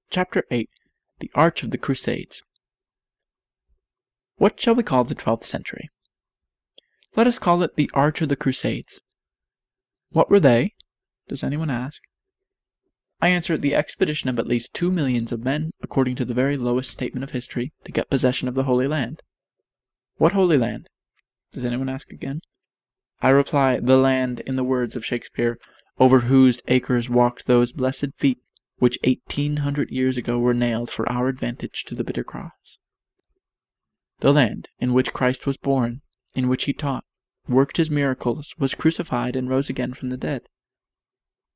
Chapter 8. The Arch of the Crusades. What shall we call the 12th century? Let us call it the Arch of the Crusades. What were they? Does anyone ask? I answer, the expedition of at least 2 millions of men, according to the very lowest statement of history, to get possession of the Holy Land. What Holy Land? Does anyone ask again? I reply, the land, in the words of Shakespeare, over whose acres walked those blessed feet, which 1800 years ago were nailed for our advantage to the bitter cross. The land in which Christ was born, in which he taught, worked his miracles, was crucified, and rose again from the dead.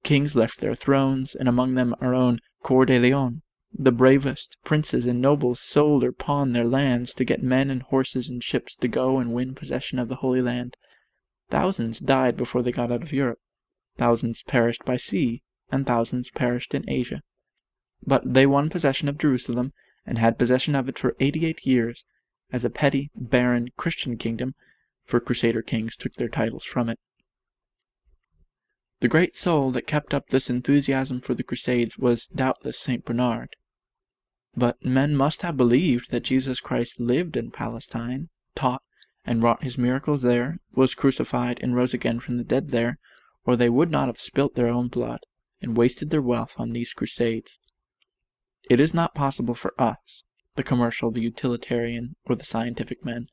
Kings left their thrones, and among them our own Coeur de Lion. The bravest princes and nobles sold or pawned their lands to get men and horses and ships to go and win possession of the Holy Land. Thousands died before they got out of Europe. Thousands perished by sea, and thousands perished in Asia. But they won possession of Jerusalem, and had possession of it for 88 years, as a petty, barren Christian kingdom, for Crusader kings took their titles from it. The great soul that kept up this enthusiasm for the Crusades was doubtless St. Bernard. But men must have believed that Jesus Christ lived in Palestine, taught and wrought his miracles there, was crucified and rose again from the dead there, or they would not have spilt their own blood and wasted their wealth on these crusades. It is not possible for us, the commercial, the utilitarian, or the scientific men,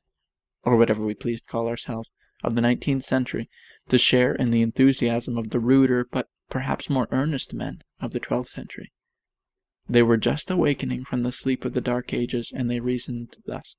or whatever we please to call ourselves, of the 19th century, to share in the enthusiasm of the ruder, but perhaps more earnest men of the 12th century. They were just awakening from the sleep of the Dark Ages, and they reasoned thus.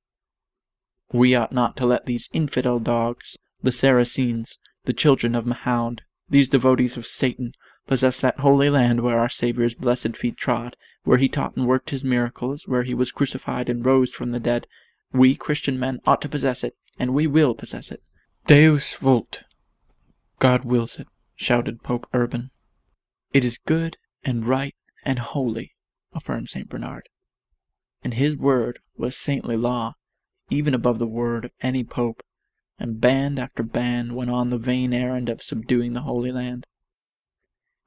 We ought not to let these infidel dogs, the Saracens, the children of Mahound, these devotees of Satan, possess that holy land where our Saviour's blessed feet trod, where he taught and worked his miracles, where he was crucified and rose from the dead. We Christian men ought to possess it, and we will possess it. Deus vult. God wills it, shouted Pope Urban. It is good and right and holy, affirmed St. Bernard. And his word was saintly law, even above the word of any pope, and band after band went on the vain errand of subduing the Holy Land.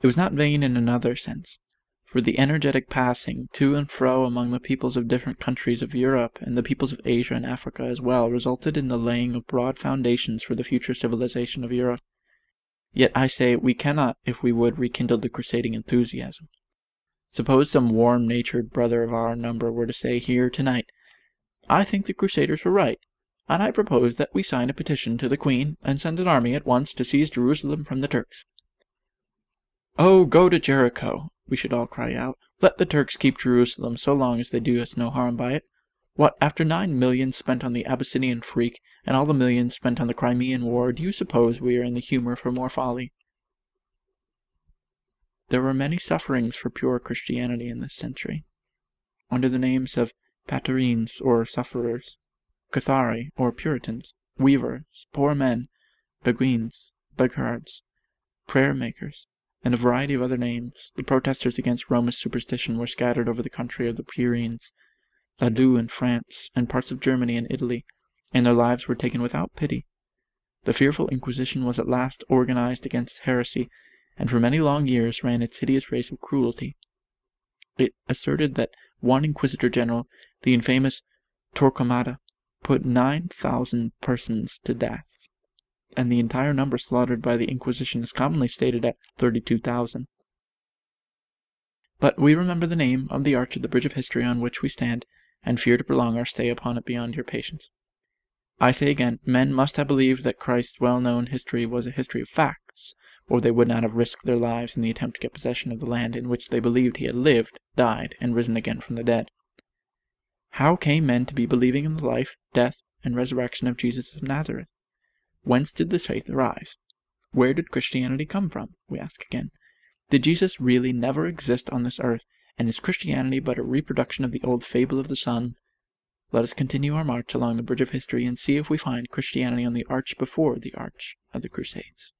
It was not vain in another sense, for the energetic passing to and fro among the peoples of different countries of Europe and the peoples of Asia and Africa as well resulted in the laying of broad foundations for the future civilization of Europe. Yet I say we cannot, if we would, rekindle the crusading enthusiasm. Suppose some warm-natured brother of our number were to say here tonight, I think the Crusaders were right, and I propose that we sign a petition to the Queen and send an army at once to seize Jerusalem from the Turks. Oh, go to Jericho, we should all cry out. Let the Turks keep Jerusalem so long as they do us no harm by it. What, after 9 millions spent on the Abyssinian freak, and all the millions spent on the Crimean War, do you suppose we are in the humor for more folly? There were many sufferings for pure Christianity in this century, under the names of Patarines, or sufferers, Cathari, or Puritans, weavers, poor men, beguines, beghards, prayer-makers, and a variety of other names. The protesters against Romish superstition were scattered over the country of the Pyrenees, Ladou in France, and parts of Germany and Italy, and their lives were taken without pity. The fearful Inquisition was at last organized against heresy, and for many long years ran its hideous race of cruelty. It asserted that one Inquisitor General, the infamous Torquemada, put 9,000 persons to death, and the entire number slaughtered by the Inquisition is commonly stated at 32,000. But we remember the name of the arch of the bridge of history on which we stand, and fear to prolong our stay upon it beyond your patience. I say again, men must have believed that Christ's well-known history was a history of facts, or they would not have risked their lives in the attempt to get possession of the land in which they believed he had lived, died, and risen again from the dead. How came men to be believing in the life, death, and resurrection of Jesus of Nazareth? Whence did this faith arise? Where did Christianity come from? We ask again. Did Jesus really never exist on this earth, and is Christianity but a reproduction of the old fable of the sun? Let us continue our march along the bridge of history and see if we find Christianity on the arch before the arch of the Crusades.